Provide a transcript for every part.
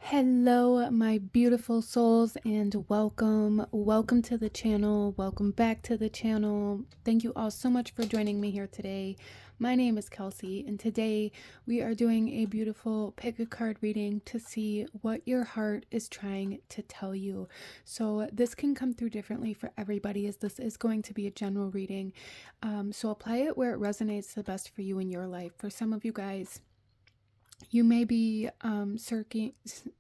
Hello, my beautiful souls, and welcome to the channel. Welcome back to the channel. Thank you all so much for joining me here today. My name is Kelsey, and today we are doing a beautiful pick a card reading to see what your heart is trying to tell you. So this can come through differently for everybody, as this is going to be a general reading. So apply it where it resonates the best for you in your life. For some of you guys, you may be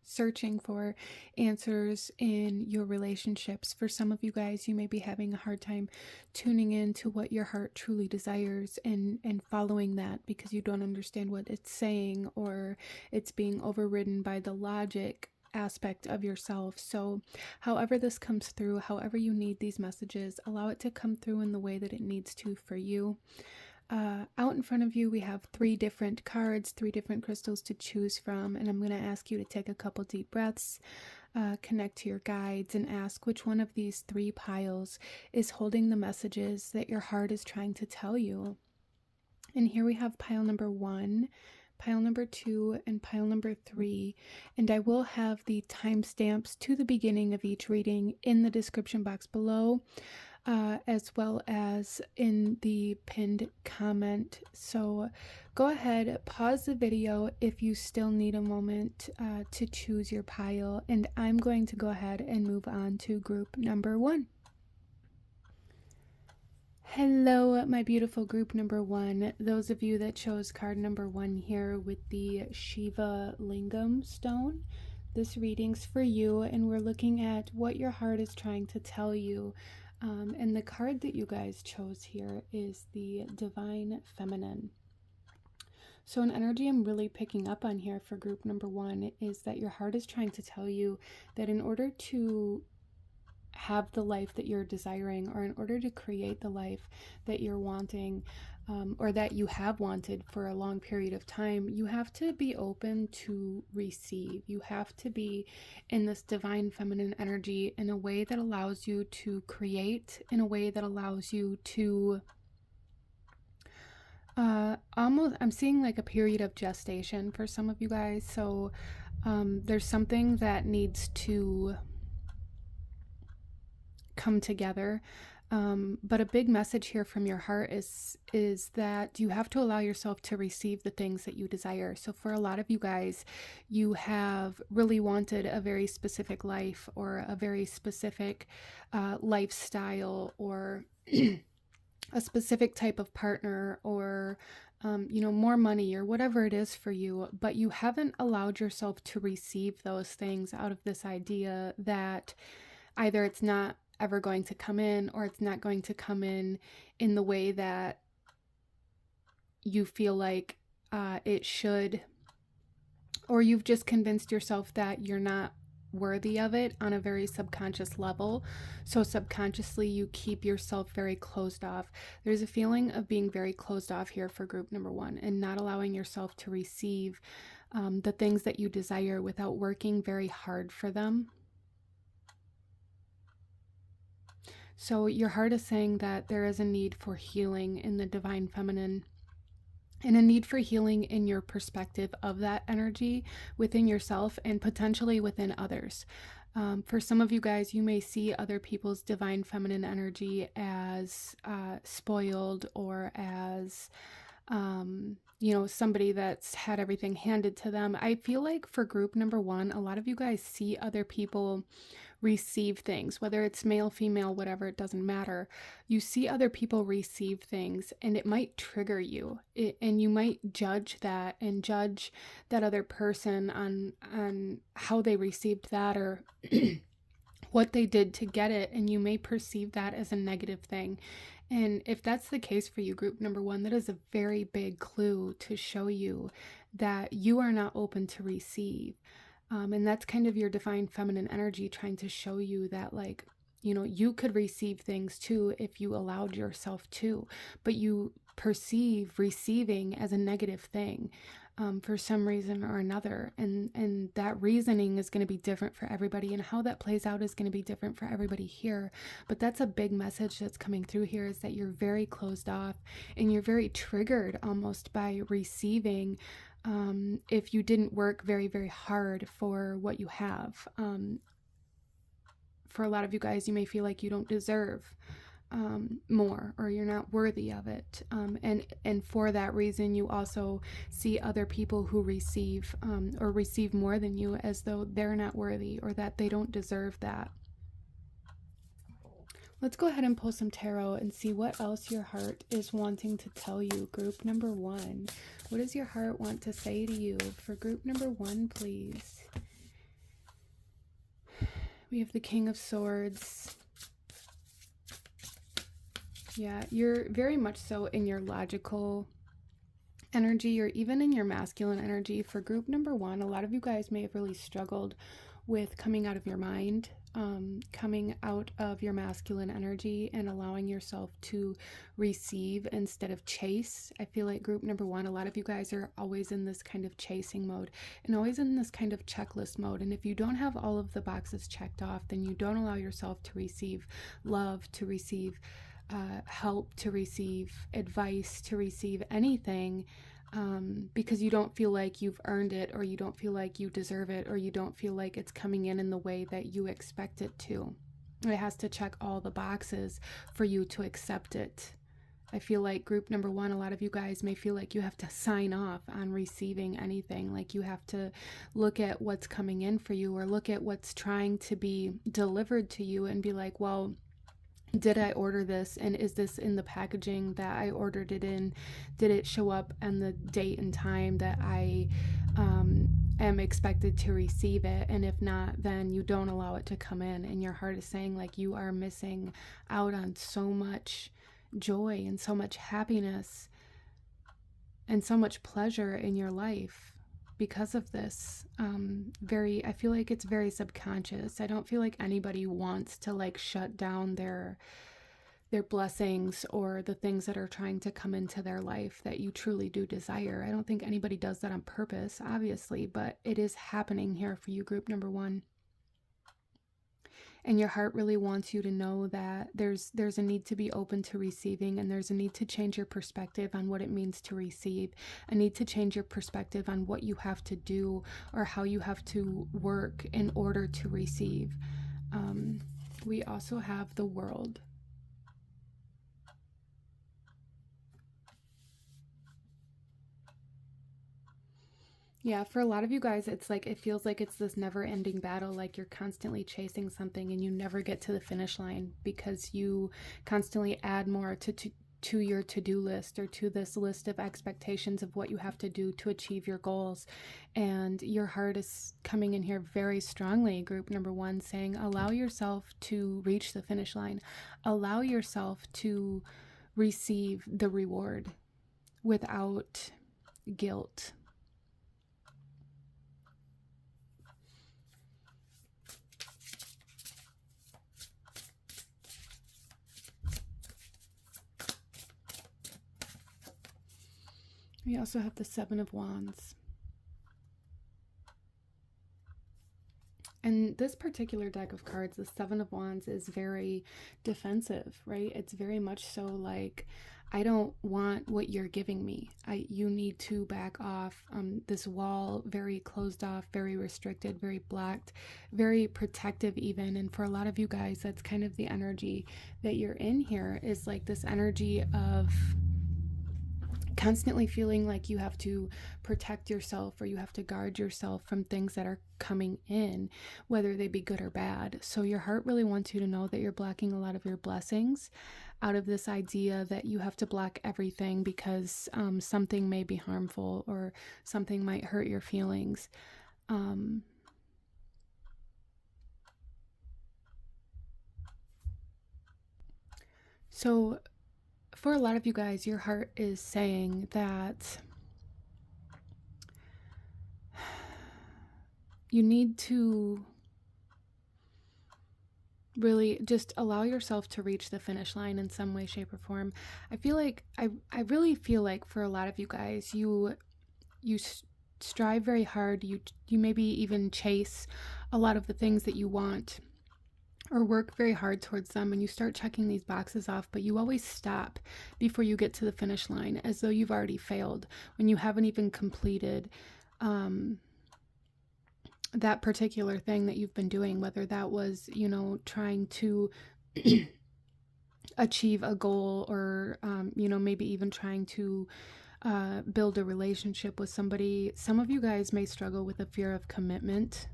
searching for answers in your relationships. For some of you guys, you may be having a hard time tuning in to what your heart truly desires and following that because you don't understand what it's saying, or it's being overridden by the logic aspect of yourself. So however this comes through, however you need these messages, allow it to come through in the way that it needs to for you. Out in front of you, we have 3 different cards, 3 different crystals to choose from, and I'm going to ask you to take a couple deep breaths, connect to your guides, and ask which one of these 3 piles is holding the messages that your heart is trying to tell you. And here we have pile number 1, pile number 2, and pile number 3, and I will have the timestamps to the beginning of each reading in the description box below, as well as in the pinned comment. So go ahead, pause the video if you still need a moment to choose your pile, and I'm going to go ahead and move on to group number 1. Hello, my beautiful group number 1. Those of you that chose card number 1 here with the Shiva Lingam stone, this reading's for you, and we're looking at what your heart is trying to tell you. And the card that you guys chose here is the Divine Feminine. So an energy I'm really picking up on here for group number 1 is that your heart is trying to tell you that in order to have the life that you're desiring, or in order to create the life that you're wanting, or that you have wanted for a long period of time, you have to be open to receive. You have to be in this divine feminine energy in a way that allows you to create, in a way that allows you to almost, I'm seeing like a period of gestation for some of you guys. So there's something that needs to come together, but a big message here from your heart is that you have to allow yourself to receive the things that you desire. So for a lot of you guys, you have really wanted a very specific life, or a very specific lifestyle, or a specific type of partner, or more money, or whatever it is for you, but you haven't allowed yourself to receive those things out of this idea that either it's not ever going to come in, or it's not going to come in the way that you feel like it should, or you've just convinced yourself that you're not worthy of it on a very subconscious level. So subconsciously you keep yourself very closed off. There's a feeling of being very closed off here for group number 1, and not allowing yourself to receive the things that you desire without working very hard for them. So your heart is saying that there is a need for healing in the divine feminine, and a need for healing in your perspective of that energy within yourself and potentially within others. For some of you guys, you may see other people's divine feminine energy as spoiled, or as somebody that's had everything handed to them. I feel like for group number 1, a lot of you guys see other people receive things, whether it's male, female, whatever, it doesn't matter. You see other people receive things, and it might trigger you, and you might judge that, and judge that other person on how they received that, or what they did to get it, and you may perceive that as a negative thing. And if that's the case for you, group number 1, that is a very big clue to show you that you are not open to receive. And that's kind of your divine feminine energy trying to show you that, like, you could receive things too if you allowed yourself to, but you perceive receiving as a negative thing for some reason or another. And that reasoning is going to be different for everybody, and how that plays out is going to be different for everybody here. But that's a big message that's coming through here, is that you're very closed off, and you're very triggered almost by receiving if you didn't work very, very hard for what you have. For a lot of you guys, you may feel like you don't deserve more, or you're not worthy of it. And for that reason, you also see other people who receive or receive more than you as though they're not worthy or that they don't deserve that. Let's go ahead and pull some tarot and see what else your heart is wanting to tell you. Group number one. What does your heart want to say to you? For group number one, please. We have the King of Swords. Yeah, you're very much so in your logical energy, or even in your masculine energy. For group number one, a lot of you guys may have really struggled with coming out of your mind, coming out of your masculine energy and allowing yourself to receive instead of chase. I feel like group number one, a lot of you guys are always in this kind of chasing mode and always in this kind of checklist mode. And if you don't have all of the boxes checked off, then you don't allow yourself to receive love, to receive help, to receive advice, to receive anything, because you don't feel like you've earned it, or you don't feel like you deserve it, or you don't feel like it's coming in the way that you expect it to. It has to check all the boxes for you to accept it. I feel like group number one, a lot of you guys may feel like you have to sign off on receiving anything, like you have to look at what's coming in for you, or look at what's trying to be delivered to you and be like, well, did I order this, and is this in the packaging that I ordered it in? Did it show up on the date and time that I am expected to receive it? And if not, then you don't allow it to come in, and your heart is saying like you are missing out on so much joy and so much happiness and so much pleasure in your life because of this. I feel like it's very subconscious. I don't feel like anybody wants to like shut down their blessings or the things that are trying to come into their life that you truly do desire. I don't think anybody does that on purpose, obviously, but it is happening here for you, group number one. And your heart really wants you to know that there's a need to be open to receiving, and there's a need to change your perspective on what it means to receive, a need to change your perspective on what you have to do or how you have to work in order to receive. We also have the World. Yeah, for a lot of you guys, it's like, it feels like it's this never-ending battle, like you're constantly chasing something and you never get to the finish line because you constantly add more to your to-do list, or to this list of expectations of what you have to do to achieve your goals. And your heart is coming in here very strongly, group number one, saying allow yourself to reach the finish line. Allow yourself to receive the reward without guilt. We also have the Seven of Wands. And this particular deck of cards, the Seven of Wands, is very defensive, right? It's very much so like, I don't want what you're giving me. You need to back off. This wall, very closed off, very restricted, very blocked, very protective even. And for a lot of you guys, that's kind of the energy that you're in here, is like this energy of constantly feeling like you have to protect yourself, or you have to guard yourself from things that are coming in, whether they be good or bad. So your heart really wants you to know that you're blocking a lot of your blessings out of this idea that you have to block everything because something may be harmful or something might hurt your feelings. So for a lot of you guys, your heart is saying that you need to really just allow yourself to reach the finish line in some way, shape, or form. I feel like, I really feel like for a lot of you guys, you strive very hard. You maybe even chase a lot of the things that you want or work very hard towards them, and you start checking these boxes off, but you always stop before you get to the finish line, as though you've already failed when you haven't even completed that particular thing that you've been doing, whether that was, you know, trying to achieve a goal, or, you know, maybe even trying to build a relationship with somebody. Some of you guys may struggle with a fear of commitment.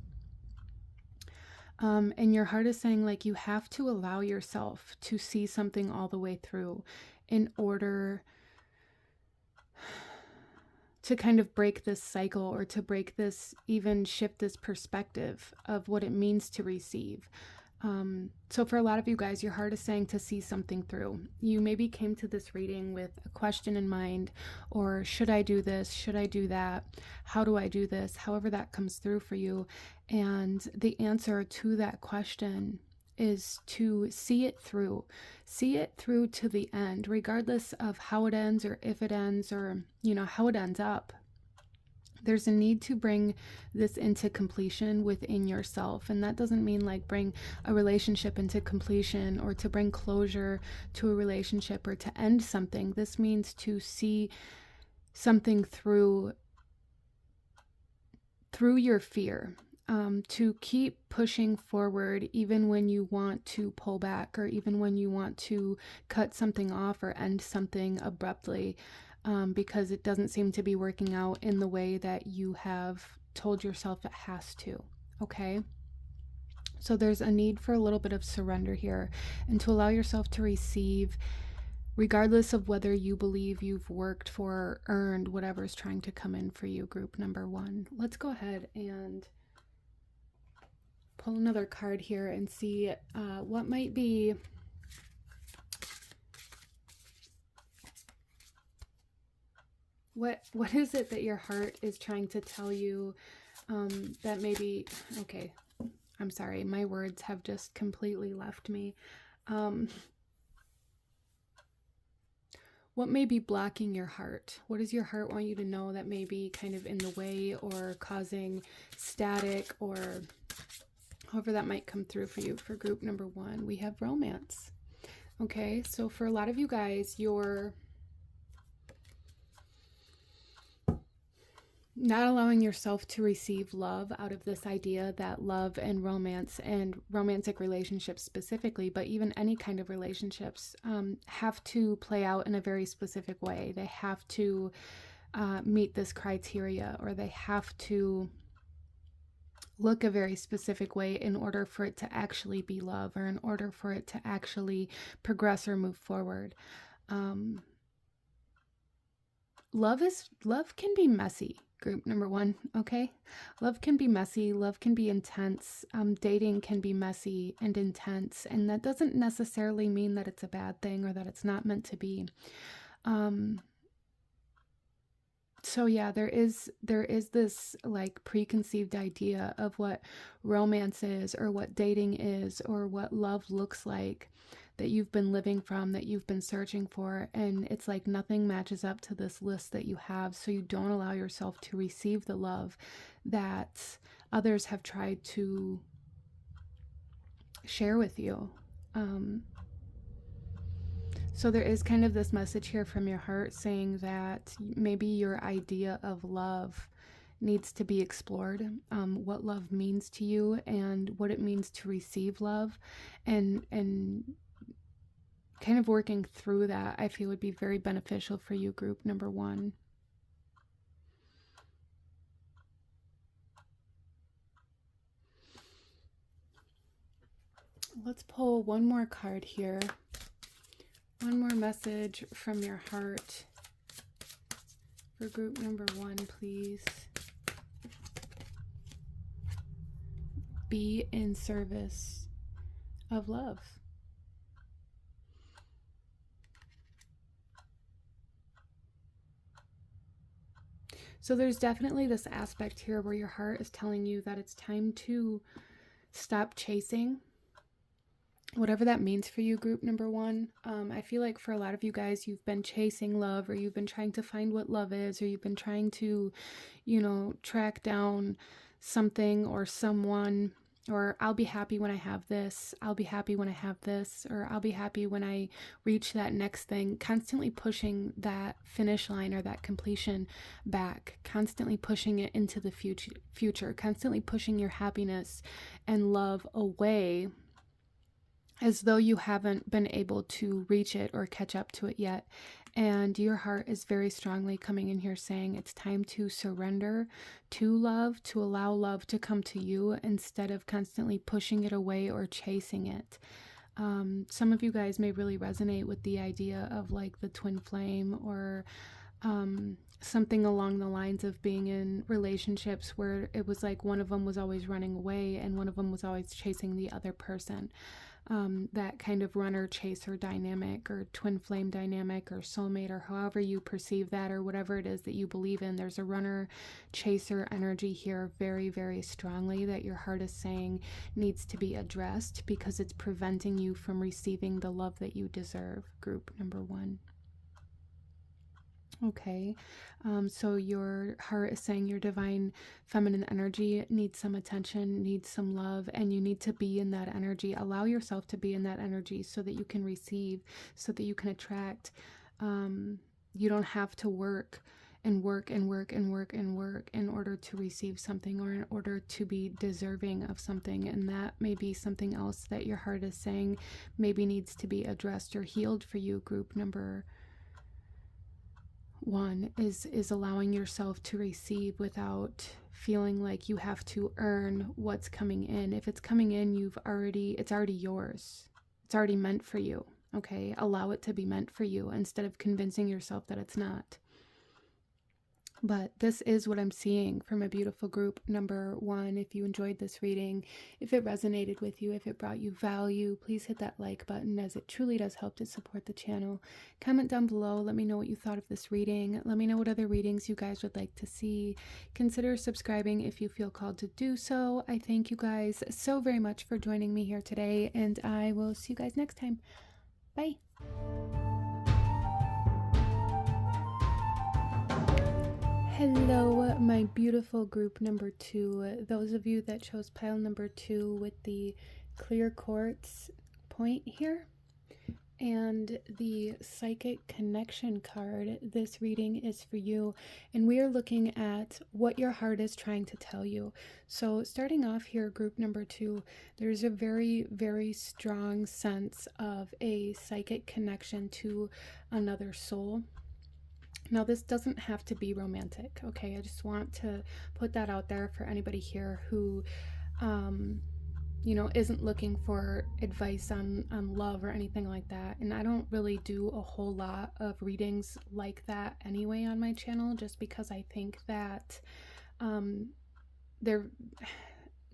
And your heart is saying, like, you have to allow yourself to see something all the way through in order to kind of break this cycle, or to break this, even shift this perspective of what it means to receive. So for a lot of you guys, your heart is saying to see something through. You maybe came to this reading with a question in mind, or should I do this? Should I do that? How do I do this? However that comes through for you. And the answer to that question is to see it through. See it through to the end, regardless of how it ends, or if it ends, or, you know, how it ends up. There's a need to bring this into completion within yourself. And that doesn't mean like bring a relationship into completion, or to bring closure to a relationship, or to end something. This means to see something through your fear, to keep pushing forward even when you want to pull back, or even when you want to cut something off or end something abruptly. Because it doesn't seem to be working out in the way that you have told yourself it has to, okay? So there's a need for a little bit of surrender here, and to allow yourself to receive, regardless of whether you believe you've worked for or earned whatever's trying to come in for you, group number one. Let's go ahead and pull another card here and see what might be what is it that your heart is trying to tell you, that maybe, okay, I'm sorry, my words have just completely left me. What may be blocking your heart? What does your heart want you to know that may be kind of in the way, or causing static, or however that might come through for you? For group number one, we have romance. Okay, so for a lot of you guys, you're not allowing yourself to receive love out of this idea that love and romance, and romantic relationships specifically, but even any kind of relationships, have to play out in a very specific way. They have to meet this criteria, or they have to look a very specific way in order for it to actually be love, or in order for it to actually progress or move forward. Love can be messy, group number one, okay? Love can be messy, love can be intense, dating can be messy and intense, and that doesn't necessarily mean that it's a bad thing, or that it's not meant to be. So yeah, there is this like preconceived idea of what romance is, or what dating is, or what love looks like, that you've been living from, that you've been searching for, and it's like nothing matches up to this list that you have, so you don't allow yourself to receive the love that others have tried to share with you. So there is kind of this message here from your heart saying that maybe your idea of love needs to be explored, what love means to you, and what it means to receive love, and kind of working through that, I feel would be very beneficial for you, group number one. Let's pull one more card here. One more message from your heart for group number one, please. Be in service of love. So there's definitely this aspect here where your heart is telling you that it's time to stop chasing, whatever that means for you, group number one. I feel like for a lot of you guys, you've been chasing love, or you've been trying to find what love is, or you've been trying to, you know, track down something or someone or I'll be happy when I have this, I'll be happy when I have this, or I'll be happy when I reach that next thing, constantly pushing that finish line or that completion back, constantly pushing it into the future, constantly pushing your happiness and love away as though you haven't been able to reach it or catch up to it yet. And your heart is very strongly coming in here saying it's time to surrender to love, to allow love to come to you instead of constantly pushing it away or chasing it. Some of you guys may really resonate with the idea of like the twin flame, or something along the lines of being in relationships where it was like one of them was always running away and one of them was always chasing the other person. That kind of runner-chaser dynamic, or twin flame dynamic, or soulmate, or however you perceive that, or whatever it is that you believe in. There's a runner-chaser energy here very, very strongly that your heart is saying needs to be addressed because it's preventing you from receiving the love that you deserve, group number 1. Okay, so your heart is saying your divine feminine energy needs some attention, needs some love, and you need to be in that energy. Allow yourself to be in that energy so that you can receive, so that you can attract. You don't have to work and work and work and work and work in order to receive something, or in order to be deserving of something. And that may be something else that your heart is saying maybe needs to be addressed or healed for you, group number 1, is allowing yourself to receive without feeling like you have to earn what's coming in. If it's coming in, it's already yours. It's already meant for you. Okay, allow it to be meant for you instead of convincing yourself that it's not. But this is what I'm seeing from a beautiful group number 1. If you enjoyed this reading, if it resonated with you, if it brought you value, please hit that like button, as it truly does help to support the channel. Comment down below. Let me know what you thought of this reading. Let me know what other readings you guys would like to see. Consider subscribing if you feel called to do so. I thank you guys so very much for joining me here today, and I will see you guys next time. Bye. Hello, my beautiful group number 2. Those of you that chose pile number 2 with the clear quartz point here and the psychic connection card, this reading is for you, and we are looking at what your heart is trying to tell you. So starting off here, group number 2, there's a very, very strong sense of a psychic connection to another soul. Now, this doesn't have to be romantic, okay? I just want to put that out there for anybody here who, isn't looking for advice on love or anything like that. And I don't really do a whole lot of readings like that anyway on my channel, just because I think that they're...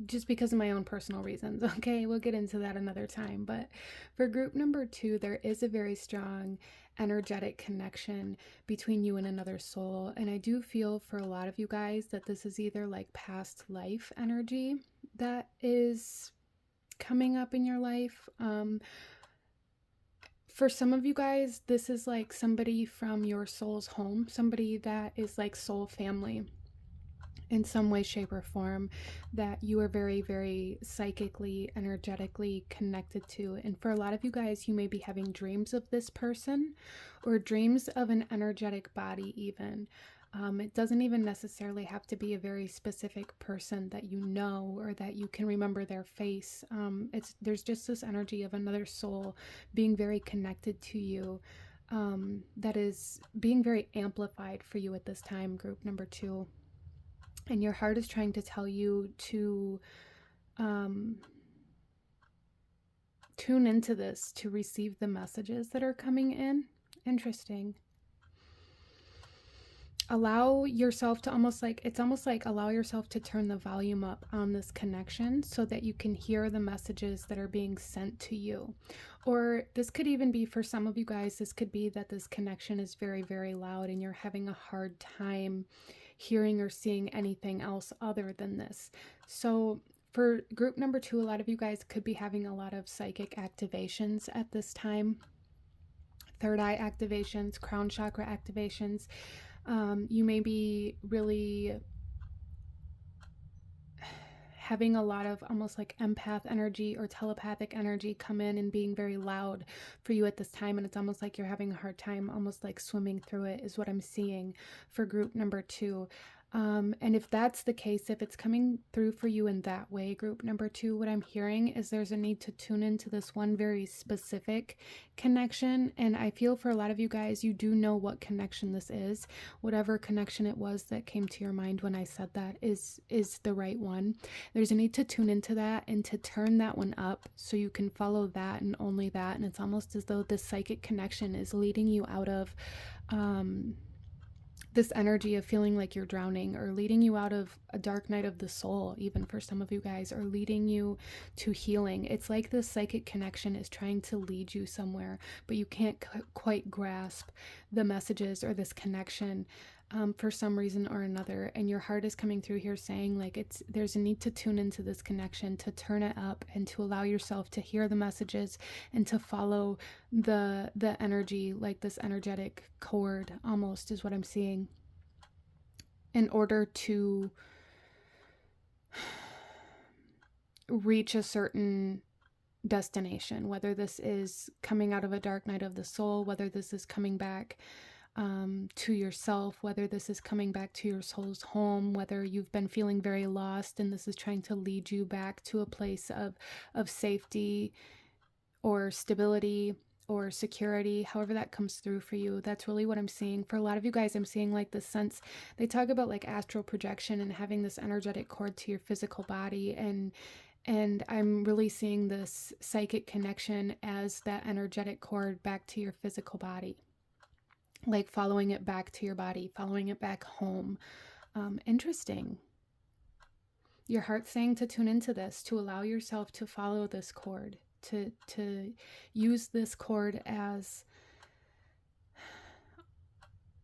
just because of my own personal reasons, okay? We'll get into that another time. But for group number 2, there is a very strong energetic connection between you and another soul. And I do feel for a lot of you guys that this is either like past life energy that is coming up in your life. For some of you guys, this is like somebody from your soul's home, somebody that is like soul family in some way, shape, or form that you are very, very psychically, energetically connected to. And for a lot of you guys, you may be having dreams of this person, or dreams of an energetic body even. It doesn't even necessarily have to be a very specific person that you know or that you can remember their face. There's just this energy of another soul being very connected to you, that is being very amplified for you at this time, group number 2. And your heart is trying to tell you to tune into this, to receive the messages that are coming in. Interesting. Allow yourself to it's almost like allow yourself to turn the volume up on this connection so that you can hear the messages that are being sent to you. Or this could even be, for some of you guys, this could be that this connection is very, very loud and you're having a hard time hearing or seeing anything else other than this. So for group number 2, a lot of you guys could be having a lot of psychic activations at this time. Third eye activations, crown chakra activations. You may be really having a lot of almost like empath energy or telepathic energy come in and being very loud for you at this time. And it's almost like you're having a hard time, almost like swimming through it is what I'm seeing for group number 2. And if that's the case, if it's coming through for you in that way, group number 2, what I'm hearing is there's a need to tune into this one very specific connection. And I feel for a lot of you guys, you do know what connection this is. Whatever connection it was that came to your mind when I said that is the right one. There's a need to tune into that and to turn that one up so you can follow that and only that. And it's almost as though this psychic connection is leading you out of this energy of feeling like you're drowning, or leading you out of a dark night of the soul, even for some of you guys, or leading you to healing. It's like this psychic connection is trying to lead you somewhere, but you can't quite grasp the messages or this connection for some reason or another. And your heart is coming through here saying like there's a need to tune into this connection, to turn it up, and to allow yourself to hear the messages and to follow the energy, like this energetic cord almost is what I'm seeing, in order to reach a certain destination, whether this is coming out of a dark night of the soul, whether this is coming back to yourself, whether this is coming back to your soul's home, whether you've been feeling very lost and this is trying to lead you back to a place of safety or stability or security, however that comes through for you. That's really what I'm seeing. For a lot of you guys, I'm seeing like this sense, they talk about like astral projection and having this energetic cord to your physical body, and I'm really seeing this psychic connection as that energetic cord back to your physical body. Like following it back to your body, following it back home. Interesting. Your heart's saying to tune into this, to allow yourself to follow this cord, to use this cord as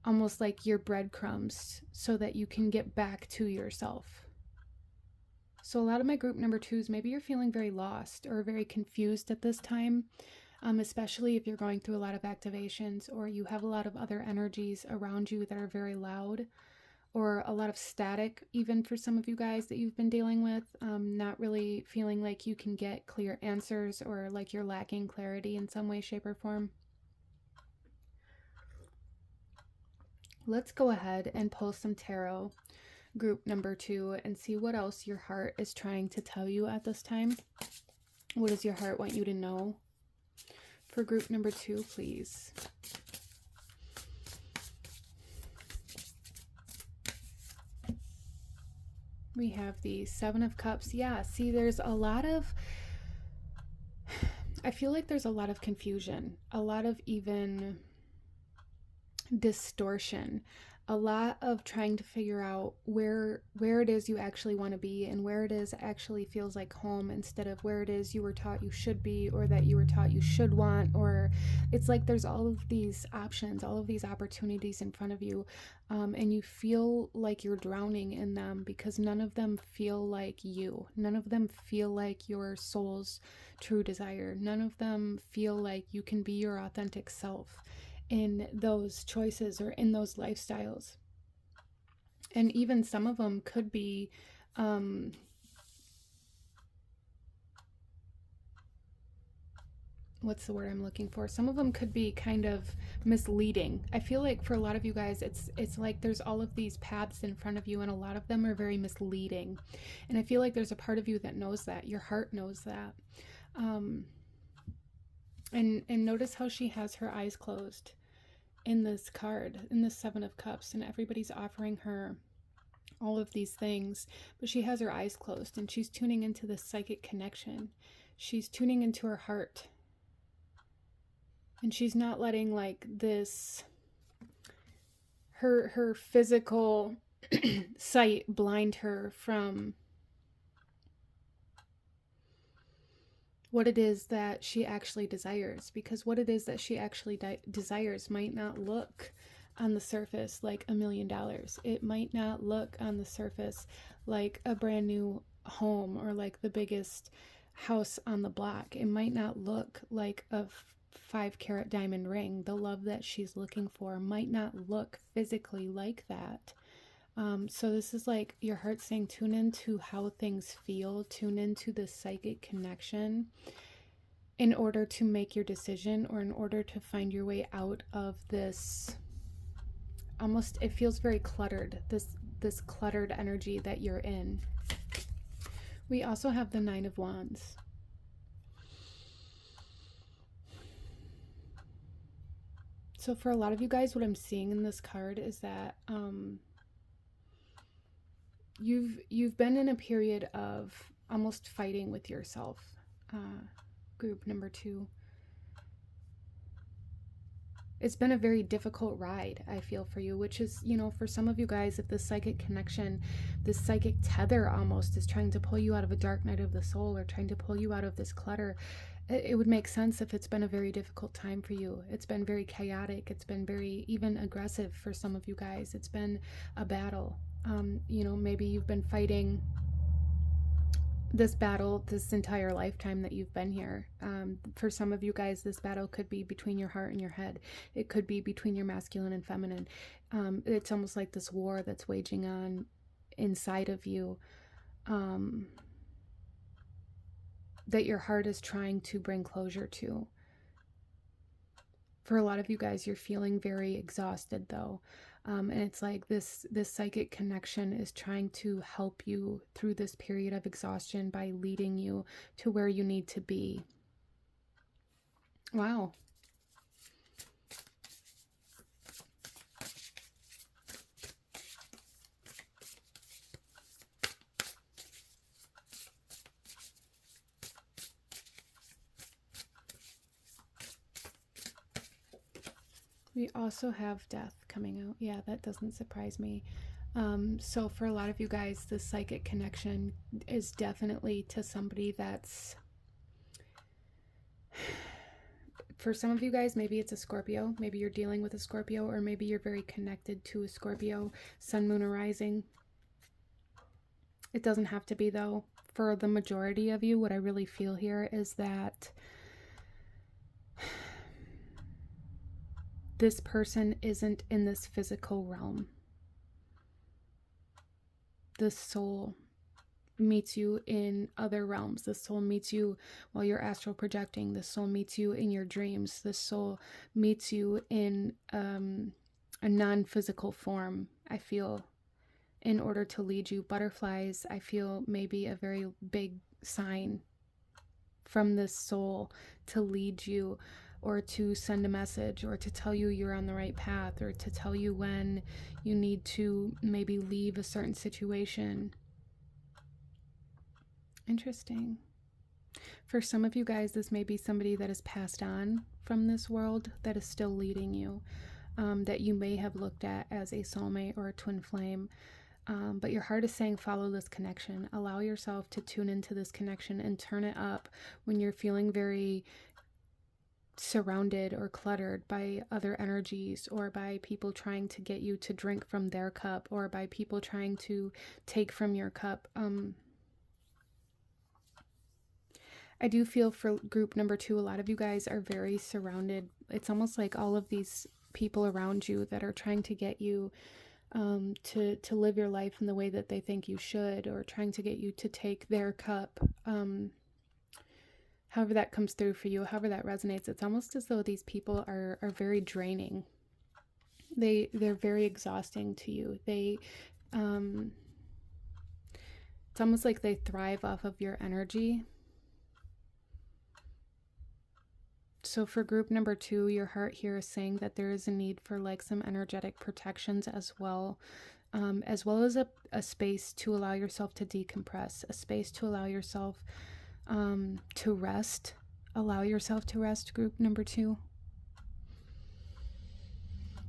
almost like your breadcrumbs so that you can get back to yourself. So a lot of my group number 2s, maybe you're feeling very lost or very confused at this time. Especially if you're going through a lot of activations, or you have a lot of other energies around you that are very loud, or a lot of static, even for some of you guys that you've been dealing with, not really feeling like you can get clear answers, or like you're lacking clarity in some way, shape, or form. Let's go ahead and pull some tarot, group number 2, and see what else your heart is trying to tell you at this time. What does your heart want you to know? For group number 2, please. We have the 7 of Cups. Yeah, see, there's a lot of, I feel like there's a lot of confusion, a lot of even distortion, a lot of trying to figure out where it is you actually want to be, and where it is actually feels like home, instead of where it is you were taught you should be, or that you were taught you should want. Or it's like there's all of these options, all of these opportunities in front of you, and you feel like you're drowning in them because none of them feel like you. None of them feel like your soul's true desire. None of them feel like you can be your authentic self in those choices or in those lifestyles. And even some of them could be what's the word I'm looking for? Some of them could be kind of misleading. I feel like for a lot of you guys, it's like there's all of these paths in front of you, and a lot of them are very misleading. And I feel like there's a part of you that knows that. Your heart knows that. And notice how she has her eyes closed in this card, in the 7 of Cups, and everybody's offering her all of these things, but she has her eyes closed and she's tuning into this psychic connection. She's tuning into her heart, and she's not letting like this, her physical sight blind her from what it is that she actually desires, because what it is that she actually desires might not look on the surface like $1 million. It might not look on the surface like a brand new home or like the biggest house on the block. It might not look like a 5-carat diamond ring. The love that she's looking for might not look physically like that. So this is like your heart saying, tune into how things feel, tune into the psychic connection in order to make your decision, or in order to find your way out of this, almost, it feels very cluttered, this cluttered energy that you're in. We also have the Nine of Wands. So for a lot of you guys, what I'm seeing in this card is that you've been in a period of almost fighting with yourself. Group number 2. It's been a very difficult ride, I feel, for you, which is, you know, for some of you guys, if this psychic connection, this psychic tether almost is trying to pull you out of a dark night of the soul, or trying to pull you out of this clutter, it would make sense if it's been a very difficult time for you. It's been very chaotic. It's been very even aggressive for some of you guys. It's been a battle. You know, maybe you've been fighting this battle this entire lifetime that you've been here. For some of you guys, this battle could be between your heart and your head. It could be between your masculine and feminine. It's almost like this war that's waging on inside of you, that your heart is trying to bring closure to. For a lot of you guys, you're feeling very exhausted though. And it's like this psychic connection is trying to help you through this period of exhaustion by leading you to where you need to be. Wow. We also have death coming out. Yeah, that doesn't surprise me. So for a lot of you guys, the psychic connection is definitely to somebody that's, for some of you guys, maybe it's a Scorpio. Maybe you're dealing with a Scorpio, or maybe you're very connected to a Scorpio, Sun, Moon, or Rising. It doesn't have to be though. For the majority of you, what I really feel here is that this person isn't in this physical realm. The soul meets you in other realms. The soul meets you while you're astral projecting. The soul meets you in your dreams. The soul meets you in a non-physical form, I feel, in order to lead you. Butterflies, I feel, maybe a very big sign from this soul to lead you, or to send a message, or to tell you you're on the right path, or to tell you when you need to maybe leave a certain situation. Interesting. For some of you guys, this may be somebody that has passed on from this world that is still leading you, that you may have looked at as a soulmate or a twin flame. But your heart is saying, follow this connection. Allow yourself to tune into this connection and turn it up when you're feeling very surrounded or cluttered by other energies, or by people trying to get you to drink from their cup, or by people trying to take from your cup. I do feel for group number 2, a lot of you guys are very surrounded. It's almost like all of these people around you that are trying to get you to live your life in the way that they think you should, or trying to get you to take their cup. However that comes through for you, however that resonates, it's almost as though these people are very draining. They're very exhausting to you. It's almost like they thrive off of your energy. So for group number 2, your heart here is saying that there is a need for like some energetic protections as well as a space to allow yourself to decompress, a space to allow yourself to rest. Allow yourself to rest, group number 2.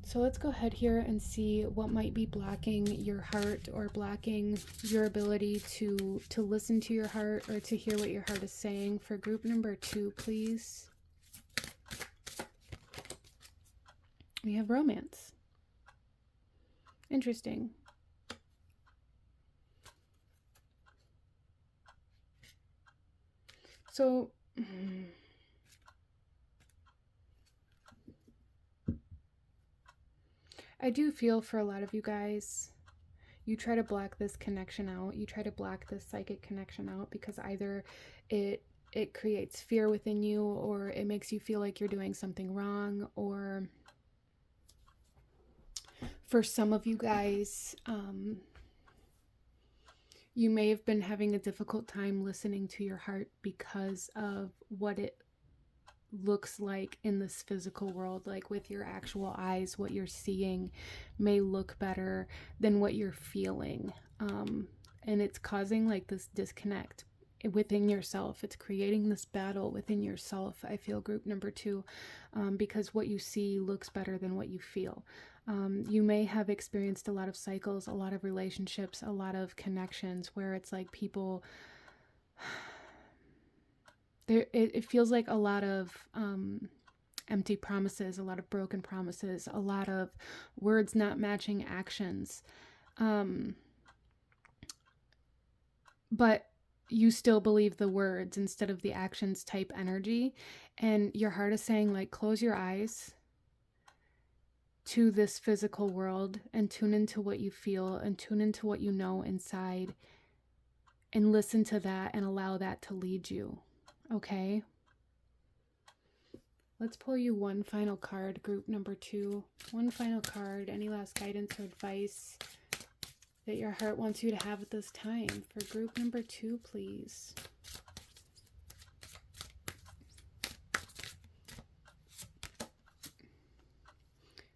So let's go ahead here and see what might be blocking your heart, or blocking your ability to listen to your heart, or to hear what your heart is saying. For group number 2, please. We have romance. Interesting. So I do feel for a lot of you guys, You try to block this connection out. You try to block this psychic connection out because either it creates fear within you, or it makes you feel like you're doing something wrong, or for some of you guys, you may have been having a difficult time listening to your heart because of what it looks like in this physical world. Like with your actual eyes, what you're seeing may look better than what you're feeling. And it's causing like this disconnect within yourself. It's creating this battle within yourself, I feel, group number 2, because what you see looks better than what you feel. You may have experienced a lot of cycles, a lot of relationships, a lot of connections where it's like people, it feels like a lot of empty promises, a lot of broken promises, a lot of words not matching actions. But you still believe the words instead of the actions type energy. And your heart is saying, like, close your eyes to this physical world and tune into what you feel and tune into what you know inside and listen to that and allow that to lead you. Okay? Let's pull you one final card, group number 2. One final card. Any last guidance or advice that your heart wants you to have at this time for group number 2, please?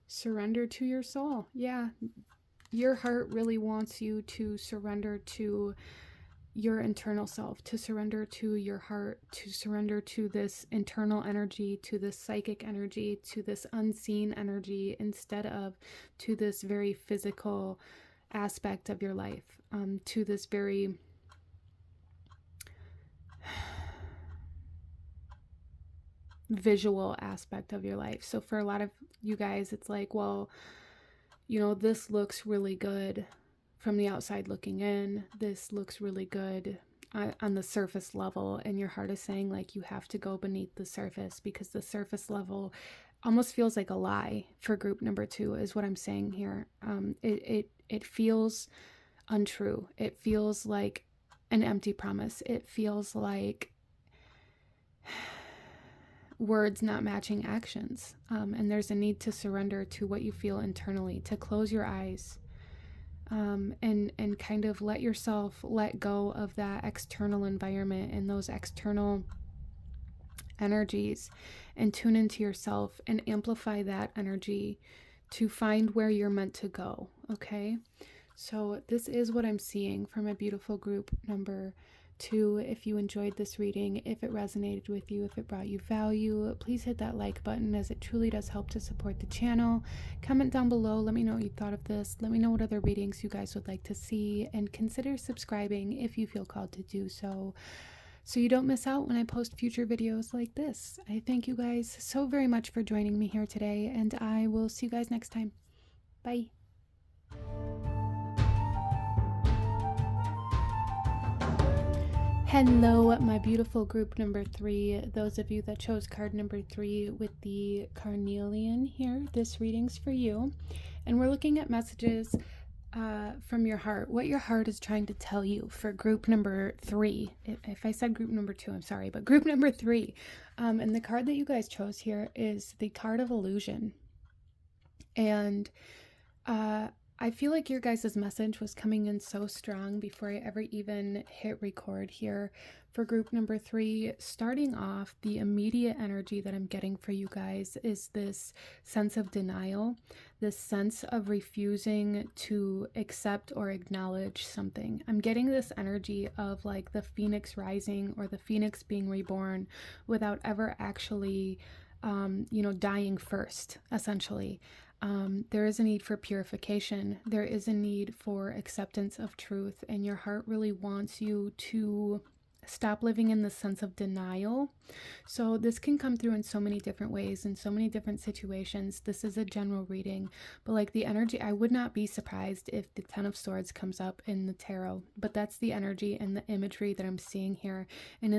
Surrender to your soul. Yeah, your heart really wants you to surrender to your internal self, to surrender to your heart, to surrender to this internal energy, to this psychic energy, to this unseen energy, instead of to this very physical aspect of your life, to this very visual aspect of your life. So for a lot of you guys, it's like, well, you know, this looks really good from the outside looking in. This looks really good on the surface level. And your heart is saying, like, you have to go beneath the surface, because the surface level almost feels like a lie for group number 2 is what I'm saying here. It feels untrue. It feels like an empty promise. It feels like words not matching actions. And there's a need to surrender to what you feel internally, to close your eyes, and kind of let yourself let go of that external environment and those external energies, and tune into yourself and amplify that energy to find where you're meant to go. Okay? So this is what I'm seeing for my beautiful group number 2. If you enjoyed this reading, if it resonated with you, if it brought you value, please hit that like button, as it truly does help to support the channel. Comment down below. Let me know what you thought of this. Let me know what other readings you guys would like to see, and consider subscribing if you feel called to do so, so you don't miss out when I post future videos like this. I thank you guys so very much for joining me here today, and I will see you guys next time. Bye. Hello, my beautiful group number 3. Those of you that chose card number 3 with the carnelian here, this reading's for you. And we're looking at messages from your heart, what your heart is trying to tell you for group number 3. If I said group number 2, I'm sorry, but group number 3. And the card that you guys chose here is the card of illusion. And I feel like your guys' message was coming in so strong before I ever even hit record here for group number 3. Starting off, the immediate energy that I'm getting for you guys is this sense of denial, this sense of refusing to accept or acknowledge something. I'm getting this energy of like the phoenix rising, or the phoenix being reborn without ever actually, dying first, essentially. There is a need for purification. There is a need for acceptance of truth, and your heart really wants you to stop living in the sense of denial. So this can come through in so many different ways, in so many different situations. This is a general reading, but like the energy, I would not be surprised if the 10 of Swords comes up in the tarot, but that's the energy and the imagery that I'm seeing here. And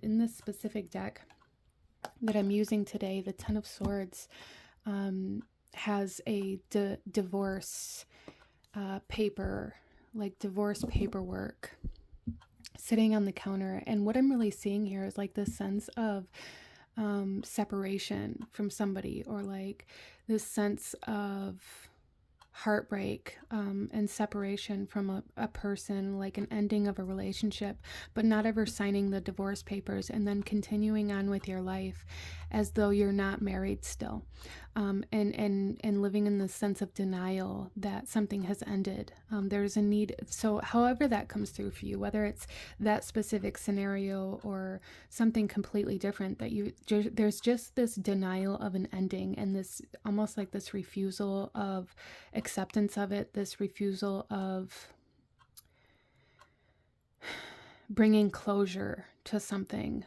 in this specific deck that I'm using today, the 10 of Swords, has a divorce paper like divorce paperwork sitting on the counter. And what I'm really seeing here is like this sense of separation from somebody, or like this sense of heartbreak and separation from a person, like an ending of a relationship, but not ever signing the divorce papers, and then continuing on with your life as though you're not married still, and living in the sense of denial that something has ended. There's a need. So however that comes through for you, whether it's that specific scenario or something completely different, that there's just this denial of an ending, and this almost like this refusal of acceptance of it, this refusal of bringing closure to something.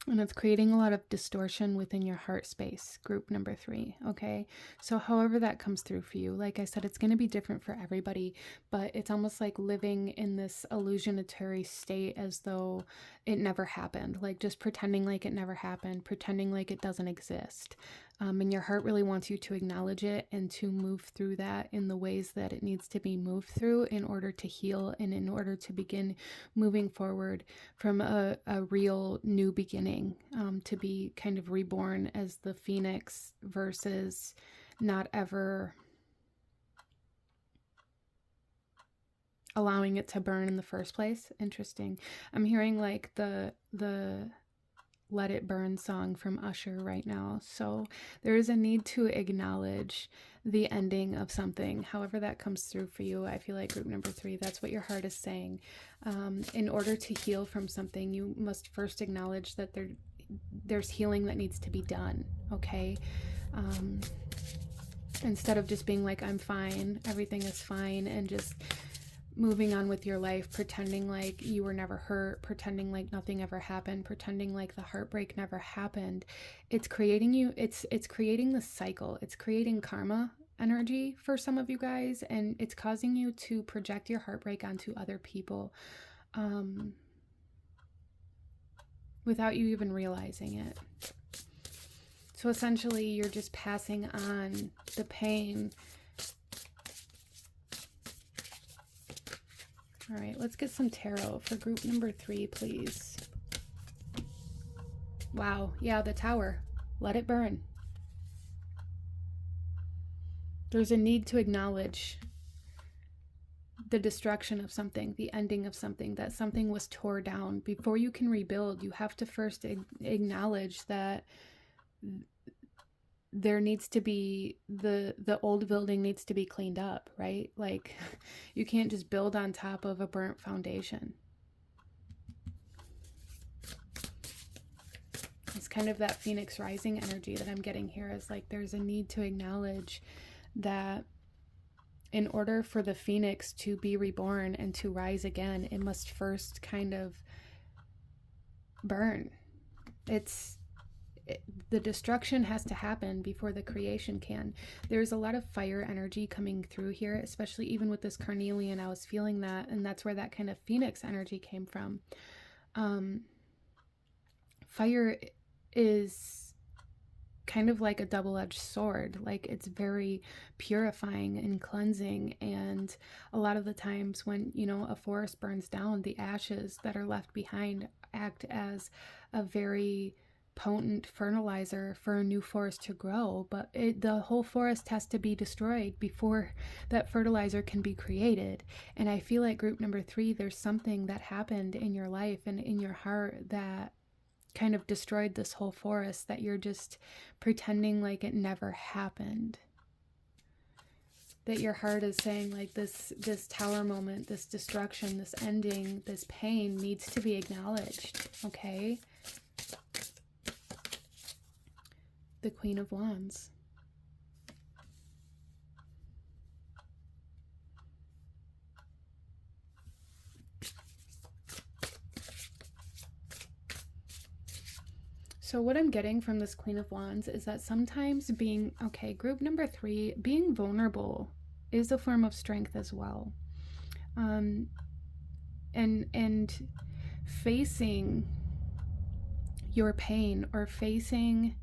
And it's creating a lot of distortion within your heart space, group number 3. Okay. So however that comes through for you, like I said, it's going to be different for everybody, but it's almost like living in this illusionatory state as though it never happened, like just pretending like it never happened, pretending like it doesn't exist. And your heart really wants you to acknowledge it and to move through that in the ways that it needs to be moved through in order to heal, and in order to begin moving forward from a real new beginning, to be kind of reborn as the phoenix versus not ever allowing it to burn in the first place. Interesting. I'm hearing like the Let It Burn song from Usher right now. So there is a need to acknowledge the ending of something, however that comes through for you. I feel like group number 3, that's what your heart is saying. In order to heal from something, you must first acknowledge that there's healing that needs to be done. Okay. Instead of just being like, I'm fine, everything is fine, and just moving on with your life, pretending like you were never hurt, pretending like nothing ever happened, pretending like the heartbreak never happened. It's creating it's creating the cycle. It's creating karma energy for some of you guys, and it's causing you to project your heartbreak onto other people, without you even realizing it. So essentially, you're just passing on the pain. All right, let's get some tarot for group number 3, please. Wow, yeah, the Tower. Let it burn. There's a need to acknowledge the destruction of something, the ending of something, that something was tore down. Before you can rebuild, you have to first acknowledge that there needs to be, the old building needs to be cleaned up, right? Like, you can't just build on top of a burnt foundation. It's kind of that Phoenix rising energy that I'm getting here, is like there's a need to acknowledge that in order for the Phoenix to be reborn and to rise again, it must first kind of burn. The destruction has to happen before the creation can. There's a lot of fire energy coming through here, especially even with this carnelian. I was feeling that, and that's where that kind of Phoenix energy came from. Fire is kind of like a double-edged sword. Like, it's very purifying and cleansing, and a lot of the times when, you know, a forest burns down, the ashes that are left behind act as a very potent fertilizer for a new forest to grow, but the whole forest has to be destroyed before that fertilizer can be created. And I feel like group number 3, there's something that happened in your life and in your heart that kind of destroyed this whole forest, that you're just pretending like it never happened. That your heart is saying like this Tower moment, this destruction, this ending, this pain needs to be acknowledged. Okay. The Queen of Wands. So what I'm getting from this Queen of Wands is that sometimes group number 3, being vulnerable is a form of strength as well. And facing your pain, or facing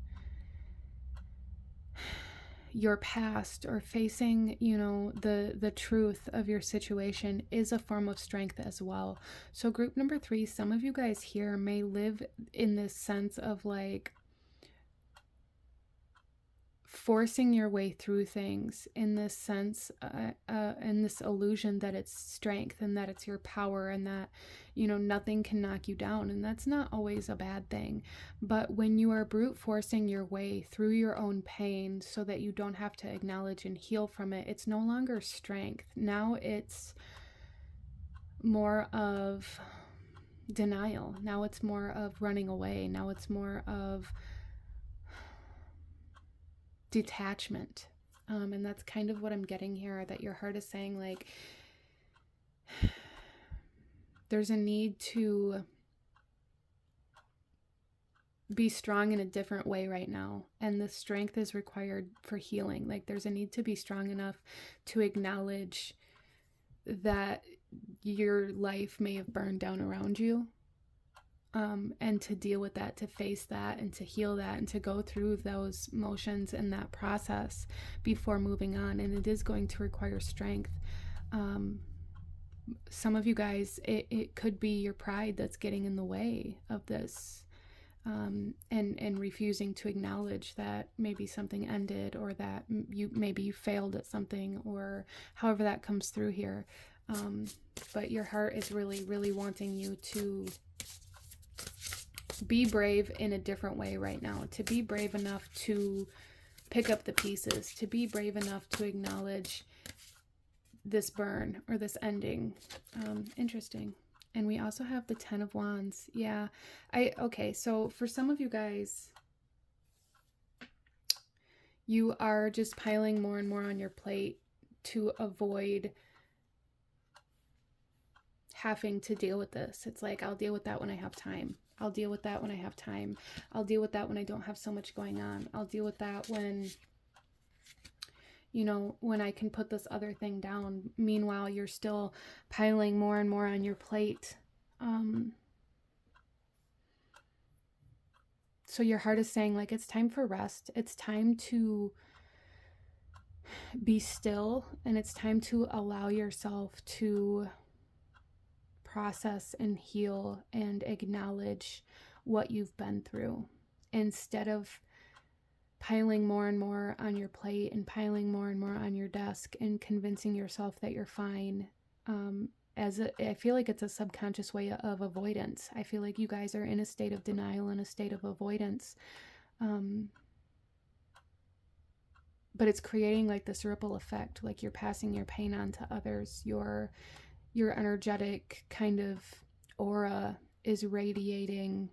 your past or facing, you know, the truth of your situation is a form of strength as well. So group number 3, some of you guys here may live in this sense of like forcing your way through things, in this sense, in this illusion that it's strength and that it's your power and that, you know, nothing can knock you down. And that's not always a bad thing. But when you are brute forcing your way through your own pain so that you don't have to acknowledge and heal from it, it's no longer strength. Now it's more of denial. Now it's more of running away. Now it's more of detachment. And that's kind of what I'm getting here, that your heart is saying, like, there's a need to be strong in a different way right now. And the strength is required for healing. Like, there's a need to be strong enough to acknowledge that your life may have burned down around you. And to deal with that, to face that, and to heal that, and to go through those motions and that process before moving on. And it is going to require strength. Some of you guys, it could be your pride that's getting in the way of this, and refusing to acknowledge that maybe something ended, or that maybe you failed at something, or however that comes through here. But your heart is really, really wanting you to be brave in a different way right now, to be brave enough to pick up the pieces, to be brave enough to acknowledge this burn or this ending. Interesting. And we also have the 10 of Wands. Yeah. Okay. So for some of you guys, you are just piling more and more on your plate to avoid having to deal with this. It's like, I'll deal with that when I have time. I'll deal with that when I have time. I'll deal with that when I don't have so much going on. I'll deal with that when, you know, when I can put this other thing down. Meanwhile, you're still piling more and more on your plate. So your heart is saying, like, it's time for rest. It's time to be still, and it's time to allow yourself to process and heal and acknowledge what you've been through, instead of piling more and more on your plate and piling more and more on your desk and convincing yourself that you're fine. I feel like it's a subconscious way of avoidance. I feel like you guys are in a state of denial and a state of avoidance. But it's creating like this ripple effect, like you're passing your pain on to others. Your energetic kind of aura is radiating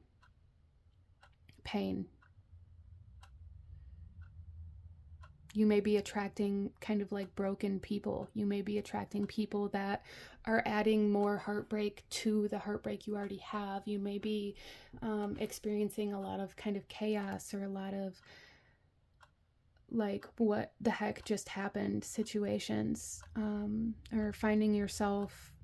pain. You may be attracting kind of like broken people. You may be attracting people that are adding more heartbreak to the heartbreak you already have. You may be experiencing a lot of kind of chaos, or a lot of like, what the heck just happened situations, or finding yourself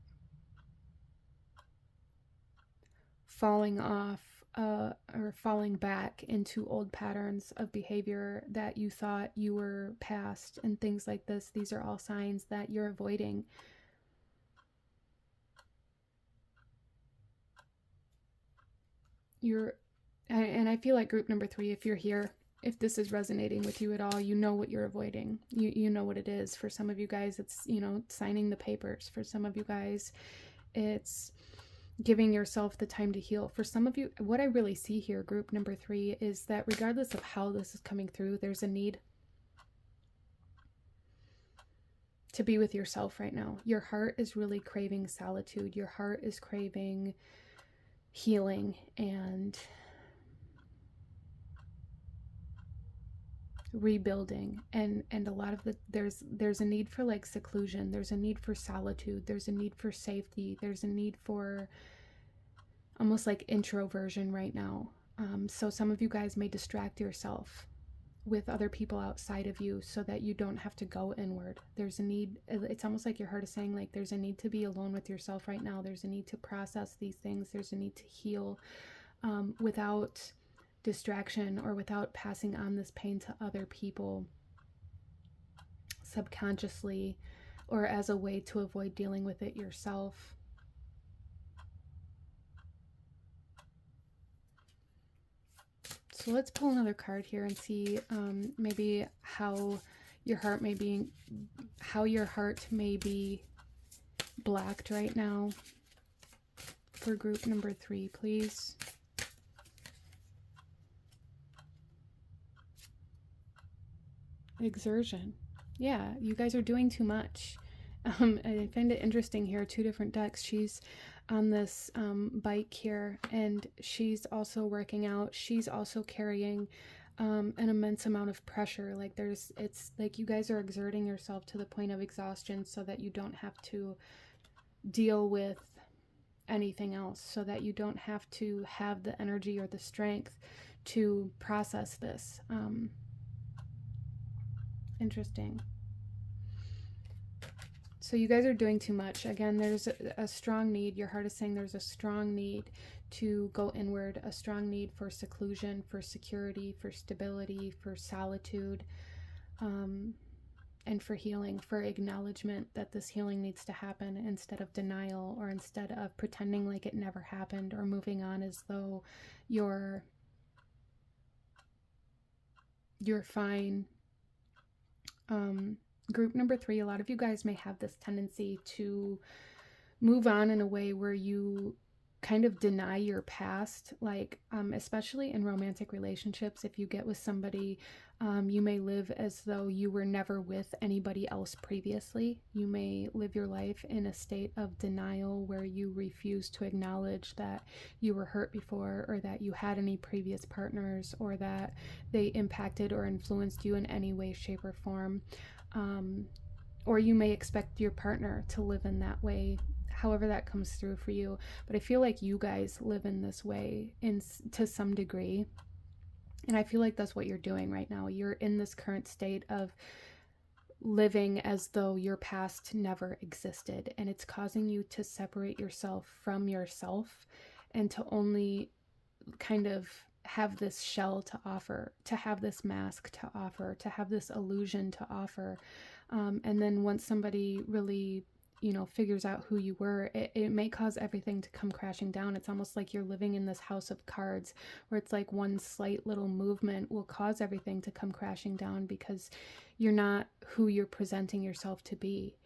falling off or falling back into old patterns of behavior that you thought you were past, and things like this. These are all signs that you're avoiding. And I feel like group number 3, if you're here, if this is resonating with you at all, you know what you're avoiding. You know what it is. For some of you guys, it's, you know, signing the papers. For some of you guys, it's giving yourself the time to heal. For some of you, what I really see here, group number 3, is that regardless of how this is coming through, there's a need to be with yourself right now. Your heart is really craving solitude. Your heart is craving healing and rebuilding, and a lot of there's a need for like seclusion. There's a need for solitude. There's a need for safety. There's a need for almost like introversion right now. So some of you guys may distract yourself with other people outside of you so that you don't have to go inward. There's a need. It's almost like your heart is saying, like, there's a need to be alone with yourself right now. There's a need to process these things. There's a need to heal without distraction, or without passing on this pain to other people. subconsciously or as a way to avoid dealing with it yourself. So let's pull another card here and see maybe how your heart may be blocked right now for group number 3, please. Exertion. Yeah, you guys are doing too much. I find it interesting here, 2 different decks. She's on this bike here, and she's also working out. She's also carrying an immense amount of pressure. Like it's like you guys are exerting yourself to the point of exhaustion so that you don't have to deal with anything else, so that you don't have to have the energy or the strength to process this. Interesting. So you guys are doing too much. Again, there's a strong need. Your heart is saying there's a strong need to go inward, a strong need for seclusion, for security, for stability, for solitude, and for healing, for acknowledgement that this healing needs to happen instead of denial, or instead of pretending like it never happened, or moving on as though you're fine. Group number 3, a lot of you guys may have this tendency to move on in a way where you kind of deny your past, like especially in romantic relationships. If you get with somebody, you may live as though you were never with anybody else previously. You may live your life in a state of denial where you refuse to acknowledge that you were hurt before, or that you had any previous partners, or that they impacted or influenced you in any way, shape, or form. Or you may expect your partner to live in that way, however that comes through for you. But I feel like you guys live in this way to some degree. And I feel like that's what you're doing right now. You're in this current state of living as though your past never existed. And it's causing you to separate yourself from yourself, and to only kind of have this shell to offer, to have this mask to offer, to have this illusion to offer. And then once somebody really, figures out who you were, it may cause everything to come crashing down. It's almost like you're living in this house of cards where it's like one slight little movement will cause everything to come crashing down, because you're not who you're presenting yourself to be.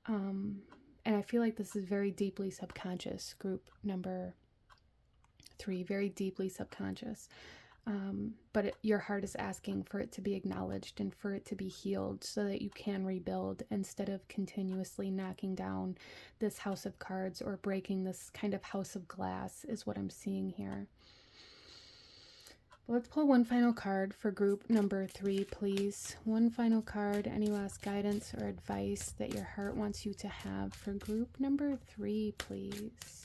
And I feel like this is very deeply subconscious, group number 3, very deeply subconscious. But your heart is asking for it to be acknowledged and for it to be healed, so that you can rebuild, instead of continuously knocking down this house of cards or breaking this kind of house of glass, is what I'm seeing here. Let's pull one final card for group number 3, please. One final card. Any last guidance or advice that your heart wants you to have for group number 3, please?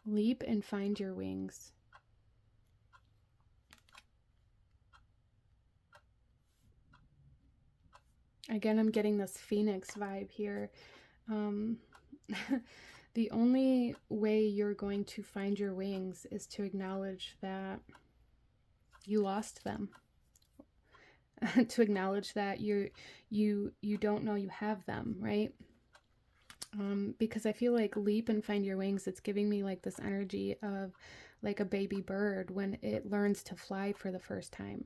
Leap and find your wings. Again, I'm getting this phoenix vibe here. The only way you're going to find your wings is to acknowledge that you lost them. To acknowledge that you don't know you have them, right? Because I feel like leap and find your wings, it's giving me like this energy of like a baby bird when it learns to fly for the first time.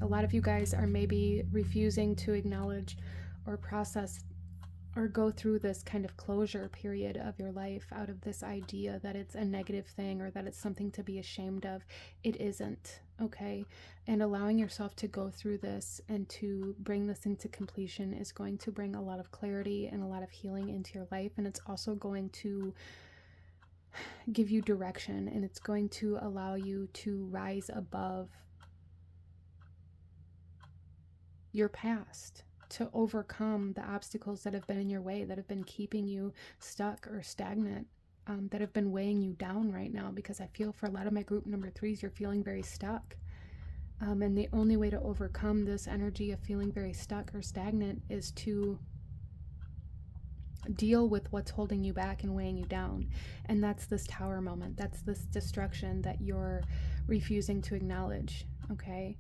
A lot of you guys are maybe refusing to acknowledge or process or go through this kind of closure period of your life out of this idea that it's a negative thing or that it's something to be ashamed of. It isn't, okay? And allowing yourself to go through this and to bring this into completion is going to bring a lot of clarity and a lot of healing into your life. And it's also going to give you direction, and it's going to allow you to rise above your past, to overcome the obstacles that have been in your way, that have been keeping you stuck or stagnant, that have been weighing you down right now. Because I feel for a lot of my group number 3s, you're feeling very stuck. And the only way to overcome this energy of feeling very stuck or stagnant is to deal with what's holding you back and weighing you down. And that's this Tower moment. That's this destruction that you're refusing to acknowledge. Okay.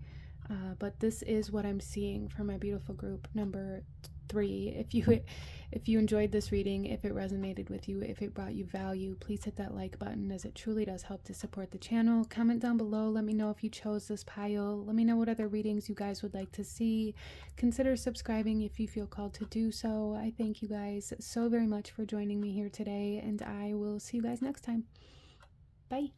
But this is what I'm seeing for my beautiful group number 3. If you enjoyed this reading, if it resonated with you, if it brought you value, please hit that like button, as it truly does help to support the channel. Comment down below. Let me know if you chose this pile. Let me know what other readings you guys would like to see. Consider subscribing if you feel called to do so. I thank you guys so very much for joining me here today, and I will see you guys next time. Bye.